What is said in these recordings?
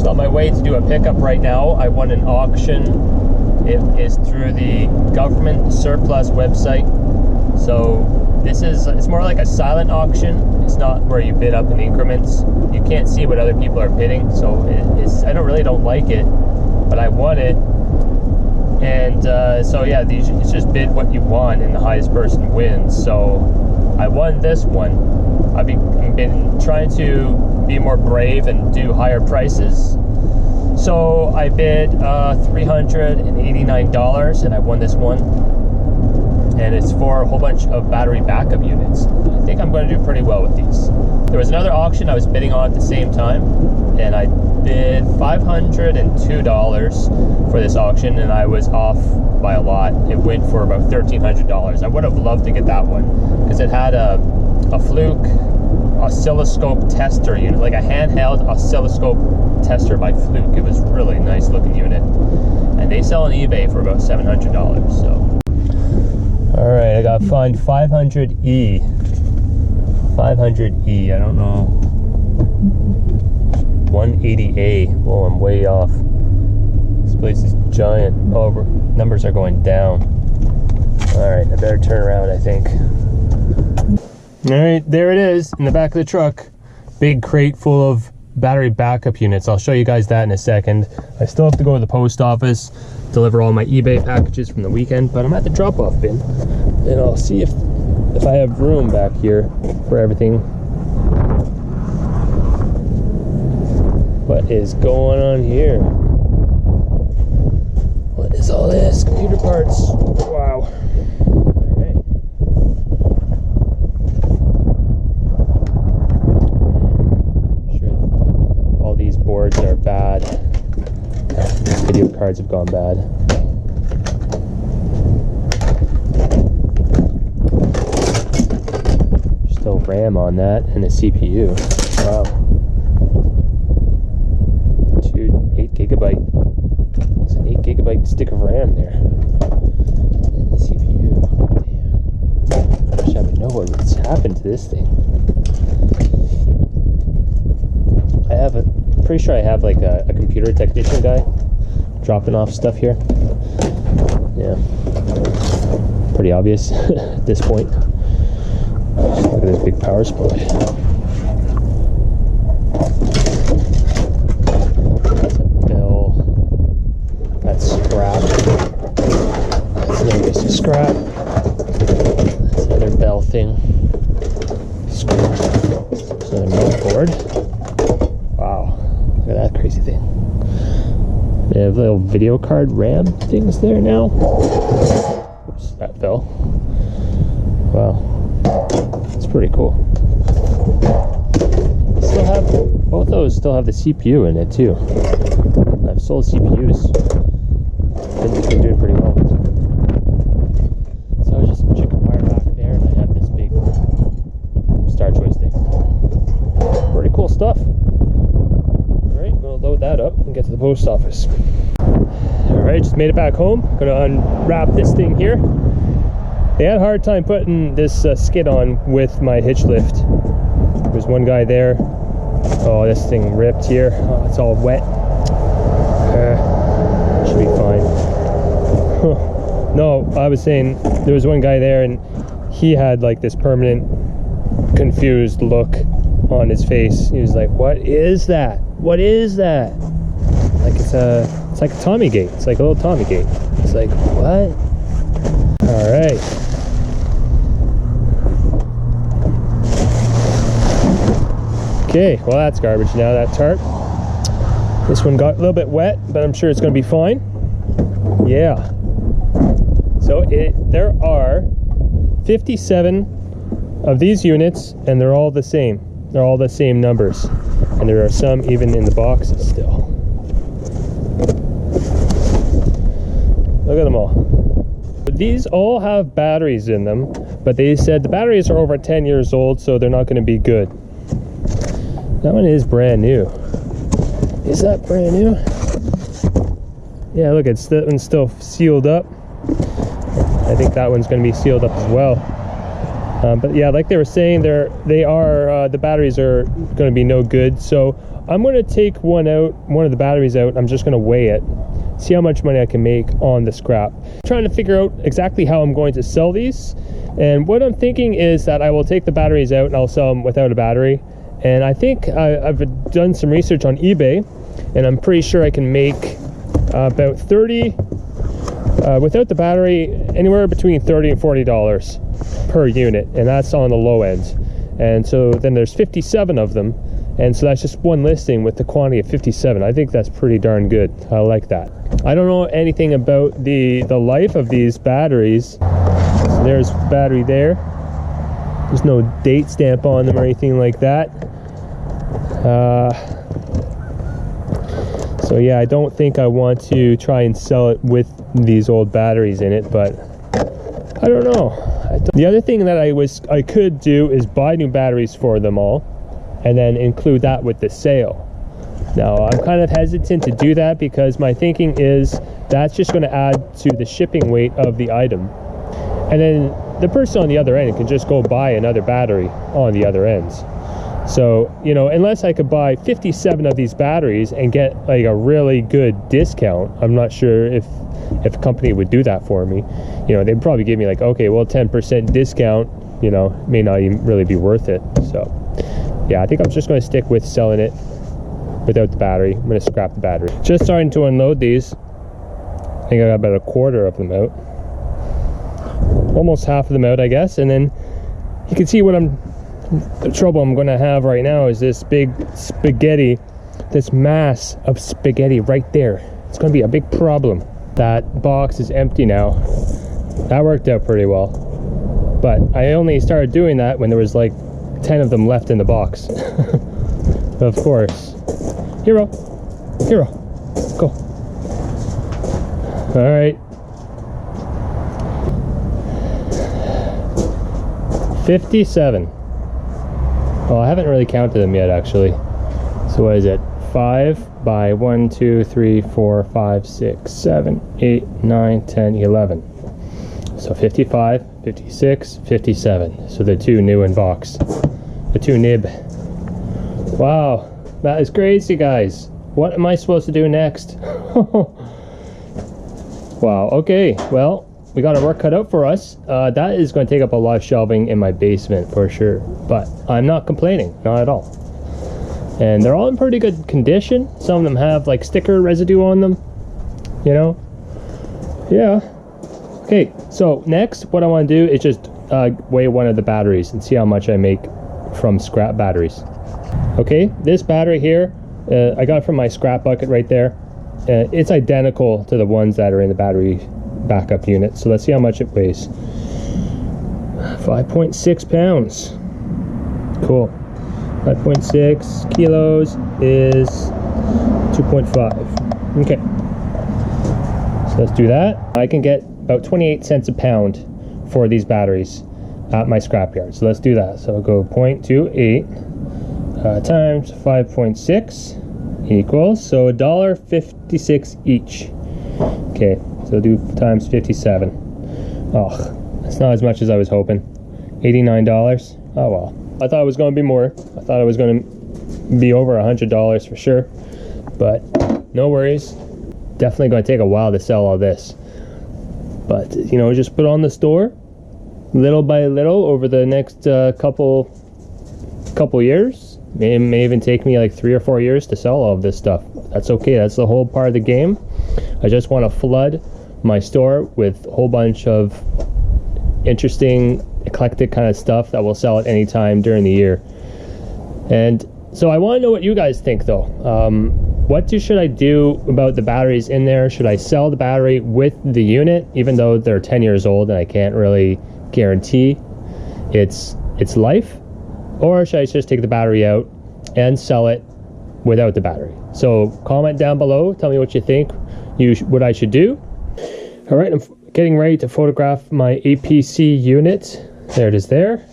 just on my way to do a pickup right now. I won an auction. It is through the government surplus website. So it's more like a silent auction. It's not where you bid up in increments. You can't see what other people are bidding, so I don't like it, but I won it. And so yeah, it's just bid what you want and the highest person wins. So I won this one. I've been trying to be more brave and do higher prices. So I bid $389 and I won this one. And it's for a whole bunch of battery backup units. I think I'm going to do pretty well with these. There was another auction I was bidding on at the same time, and I bid $502 for this auction, and I was off by a lot. It went for about $1,300. I would have loved to get that one because it had a Fluke oscilloscope tester unit, like a handheld oscilloscope tester by Fluke. It was a really nice looking unit, and they sell on eBay for about $700. So. All right, I gotta find 500E. 500E, I don't know. 180A. Whoa, I'm way off. This place is giant. Oh, numbers are going down. All right, I better turn around, I think. All right, there it is in the back of the truck. Big crate full of battery backup units. I'll show you guys that in a second. I still have to go to the post office, deliver all my eBay packages from the weekend, but I'm at the drop-off bin, and I'll see if I have room back here for everything. What is going on here? What is all this? Computer parts. Wow. Alright. I'm sure all these boards are bad. Video cards have gone bad. There's still RAM on that and a CPU. Wow. 8 gigabyte. It's an 8 gigabyte stick of RAM there. And the CPU. Damn. I wish I would know what's happened to this thing. Pretty sure I have like a computer technician guy dropping off stuff here. Yeah, pretty obvious at this point. Look at this big power supply. That's a bell. That's scrap. That's another piece of scrap. That's another bell thing. Scrap. There's another motherboard. Wow, look at that crazy thing. They have little video card RAM things there now. Oops, that fell. Wow, it's pretty cool. Still have both those. Still have the CPU in it too. I've sold CPUs. Been doing pretty well. So I was just checking wire back there, and I have this big Star Choice thing. Pretty cool stuff. Alright, I'm gonna load that up and get to the post office. Alright, just made it back home. Gonna unwrap this thing here. They had a hard time putting this skid on with my hitch lift. There's one guy there. Oh, this thing ripped here. Oh, it's all wet. Should be fine. No, I was saying there was one guy there and he had like this permanent confused look on his face. He was like, "What is that? What is that?" Like it's like a Tommy gate. It's like a little Tommy gate. It's like, what? All right. Okay, well that's garbage now, that tarp. This one got a little bit wet, but I'm sure it's going to be fine. Yeah. So there are 57 of these units, and they're all the same. They're all the same numbers. And there are some even in the boxes still. Look at them all. These all have batteries in them, but they said the batteries are over 10 years old, so they're not going to be good. That one is brand new. Is that brand new? Yeah, look, it's still sealed up. I think that one's going to be sealed up as well. But yeah, like they were saying, the batteries are going to be no good. So I'm going to take one of the batteries out. I'm just going to weigh it, see how much money I can make on the scrap. I'm trying to figure out exactly how I'm going to sell these. And what I'm thinking is that I will take the batteries out and I'll sell them without a battery. And I think I've done some research on eBay, and I'm pretty sure I can make about 30 without the battery, anywhere between $30 and $40 per unit, and that's on the low end. And so then there's 57 of them, and so that's just one listing with the quantity of 57. I think that's pretty darn good. I like that. I don't know anything about the life of these batteries. So there's battery there. There's no date stamp on them or anything like that. So yeah, I don't think I want to try and sell it with these old batteries in it, but I don't know. The other thing that I could do is buy new batteries for them all and then include that with the sale. Now, I'm kind of hesitant to do that because my thinking is that's just going to add to the shipping weight of the item. And then the person on the other end can just go buy another battery on the other ends. So, you know, unless I could buy 57 of these batteries and get like a really good discount, I'm not sure if a company would do that for me. You know, they'd probably give me like, okay, well, 10% discount, you know, may not even really be worth it. So yeah, I think I'm just going to stick with selling it without the battery. I'm going to scrap the battery. Just starting to unload these. I think I got about a quarter of them out. Almost half of them out, I guess. And then you can see the trouble I'm going to have right now is this big spaghetti, this mass of spaghetti right there. It's going to be a big problem. That box is empty now. That worked out pretty well. But I only started doing that when there was like 10 of them left in the box. Of course. Hero, go. All right. 57. Well, I haven't really counted them yet, actually. So what is it? 5 by 1, 2, 3, 4, 5, 6, 7, 8, 9, 10, 11. So 55, 56, 57. So the two new in box. The two nib. Wow, that is crazy, guys. What am I supposed to do next? Wow, okay. Well, we got our work cut out for us. That is going to take up a lot of shelving in my basement for sure. But I'm not complaining, not at all. And they're all in pretty good condition. Some of them have like sticker residue on them, you know. Yeah. Okay, so next what I want to do is just weigh one of the batteries and see how much I make from scrap batteries. Okay, this battery here, I got it from my scrap bucket right there. It's identical to the ones that are in the battery backup unit. So let's see how much it weighs. 5.6 pounds. Cool. 5.6 kilos is 2.5. Okay. So let's do that. I can get about 28 cents a pound for these batteries at my scrapyard. So let's do that. So I'll go 0.28 times 5.6 equals, so $1.56 each. Okay, so do times 57. Oh, that's not as much as I was hoping. $89. Oh well. I thought it was going to be more. I thought it was going to be over $100 for sure. But no worries. Definitely going to take a while to sell all this. But, you know, just put on the store little by little over the next couple years. It may even take me like 3 or 4 years to sell all of this stuff. That's okay. That's the whole part of the game. I just want to flood my store with a whole bunch of interesting, eclectic kind of stuff that will sell at any time during the year. And so I want to know what you guys think though. Should I do about the batteries in there? Should I sell the battery with the unit, even though they're 10 years old and I can't really guarantee its life? Or should I just take the battery out and sell it without the battery? So comment down below, tell me what you think, what I should do. All right, I'm getting ready to photograph my APC unit. There it is there.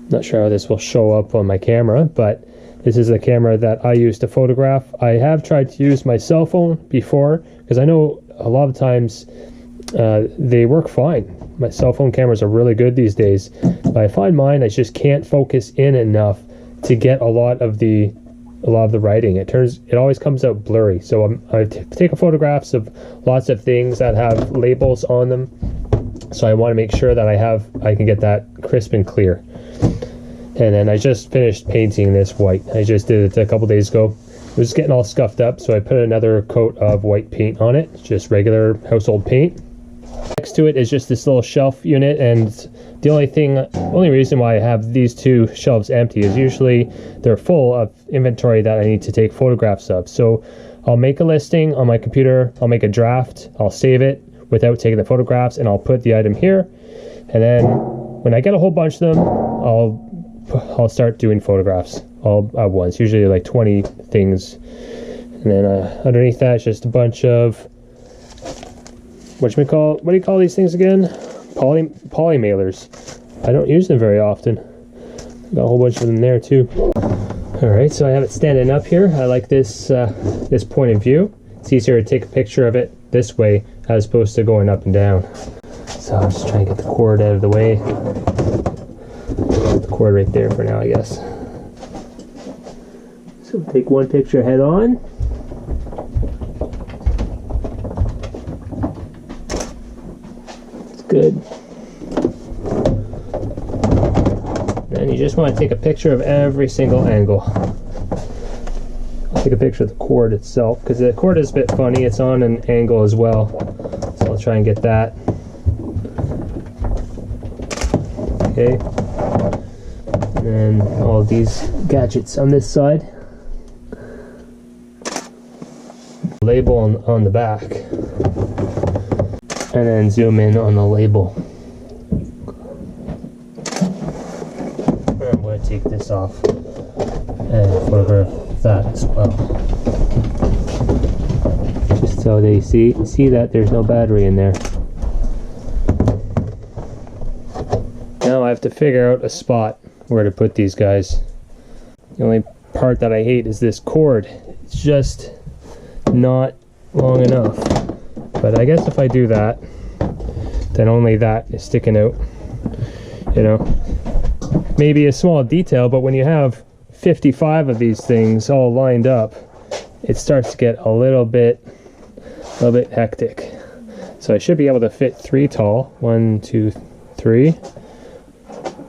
Not sure how this will show up on my camera, but this is the camera that I use to photograph. I have tried to use my cell phone before, because I know a lot of times they work fine. My cell phone cameras are really good these days, but I find mine, I just can't focus in enough to get a lot of the writing. It always comes out blurry. So I take photographs of lots of things that have labels on them. So I want to make sure that I can get that crisp and clear. And then I just finished painting this white. I just did it a couple days ago. It was getting all scuffed up, so I put another coat of white paint on it, just regular household paint. Next to it is just this little shelf unit, and the only reason why I have these two shelves empty is usually they're full of inventory that I need to take photographs of. So I'll make a listing on my computer, I'll make a draft, I'll save it without taking the photographs, and I'll put the item here. And then when I get a whole bunch of them, I'll start doing photographs all at once, usually like 20 things. And then underneath that is just a bunch of, what do you call these things again? Poly mailers. I don't use them very often. Got a whole bunch of them there too. All right, so I have it standing up here. I like this this point of view. It's easier to take a picture of it this way as opposed to going up and down. So I'm just trying to get the cord out of the way. The cord right there for now, I guess. So we'll take one picture head on. It's good. And you just want to take a picture of every single angle. I'll take a picture of the cord itself, because the cord is a bit funny. It's on an angle as well. So I'll try and get that. Okay. And then all these gadgets on this side. Label on the back. And then zoom in on the label. I'm going to take this off and photograph that as well. Just so they see that there's no battery in there. Now I have to figure out a spot where to put these guys. The only part that I hate is this cord. It's just not long enough. But I guess if I do that, then only that is sticking out. You know, maybe a small detail, but when you have 55 of these things all lined up, it starts to get a little bit hectic. So I should be able to fit 3 tall. 1, 2, 3.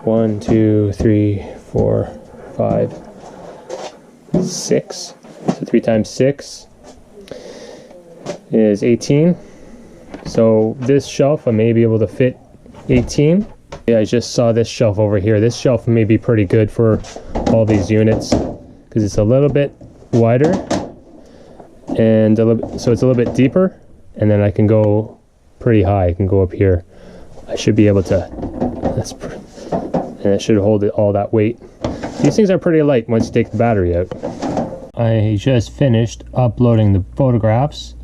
1, 2, 3, 4, 5, 6. So 3 times 6 is 18. So this shelf I may be able to fit 18. Yeah, I just saw this shelf over here. This shelf may be pretty good for all these units because it's a little bit wider and so it's a little bit deeper, and then I can go pretty high. I can go up here. I should be able to. And it should hold all that weight. These things are pretty light once you take the battery out. I just finished uploading the photographs.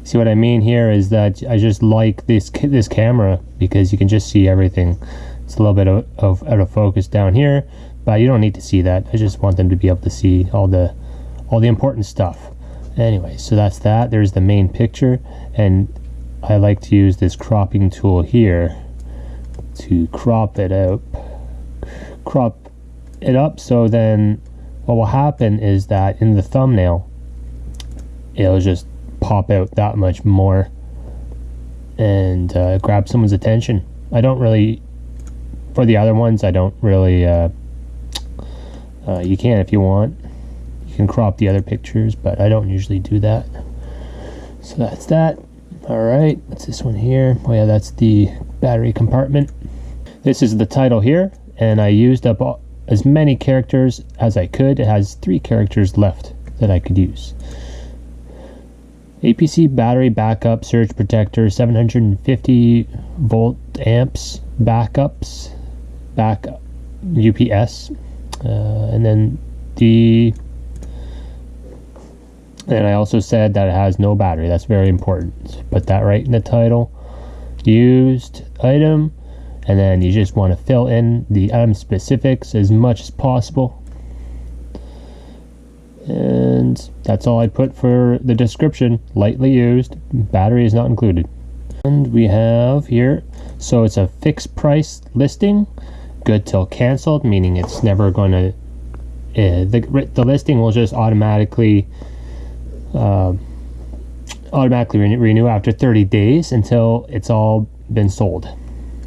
See what I mean here is that I just like this camera because you can just see everything. It's a little bit of out of focus down here, but you don't need to see that. I just want them to be able to see all the important stuff. Anyway, so that's that. There's the main picture, and I like to use this cropping tool here to crop it up, so then what will happen is that in the thumbnail it'll just pop out that much more and grab someone's attention. I don't really, for the other ones, I don't really, you can if you want, you can crop the other pictures, but I don't usually do that. So that's that. Alright, what's this one here? Oh yeah, that's the battery compartment. This is the title here, and I used up as many characters as I could. It has 3 characters left that I could use. APC battery backup surge protector, 750 volt amps backups, backup UPS, and then I also said that it has no battery. That's very important. Put that right in the title. Used item. And then you just want to fill in the item specifics as much as possible. And that's all I put for the description. Lightly used. Battery is not included. And we have here, so it's a fixed price listing, good till canceled, meaning it's never going to, the listing will just automatically renew after 30 days until it's all been sold.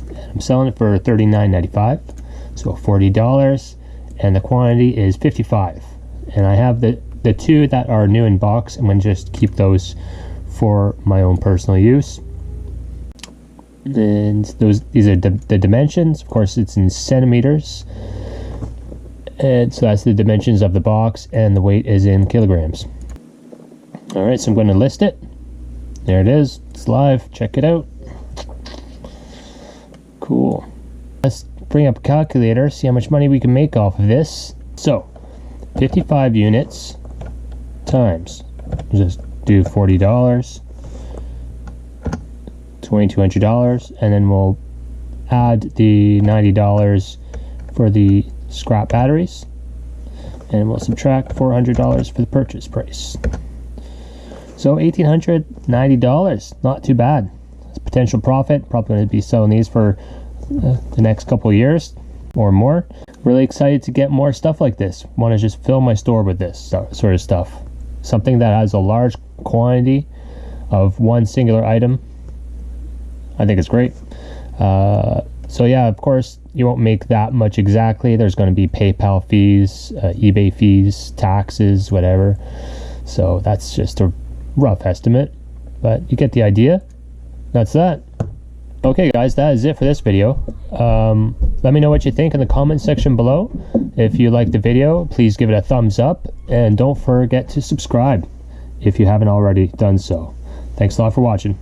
And I'm selling it for $39.95, so $40, and the quantity is 55. And I have the two that are new in box. I'm going to just keep those for my own personal use. And these are the dimensions. Of course, it's in centimeters, and so that's the dimensions of the box, and the weight is in kilograms. All right, so I'm going to list it. There it is. It's live. Check it out. Cool. Let's bring up a calculator, see how much money we can make off of this. So 55 units times, just do $40, $2,200, and then we'll add the $90 for the scrap batteries, and we'll subtract $400 for the purchase price. So $1,890, not too bad. It's potential profit. Probably going to be selling these for the next couple of years or more. Really excited to get more stuff like this. Want to just fill my store with this sort of stuff. Something that has a large quantity of one singular item. I think it's great. So yeah, of course, you won't make that much exactly. There's going to be PayPal fees, eBay fees, taxes, whatever. So that's just a rough estimate, but you get the idea. That's that. Okay guys, that is it for this video. Let me know what you think in the comment section below. If you liked the video, please give it a thumbs up, and don't forget to subscribe if you haven't already done so. Thanks a lot for watching.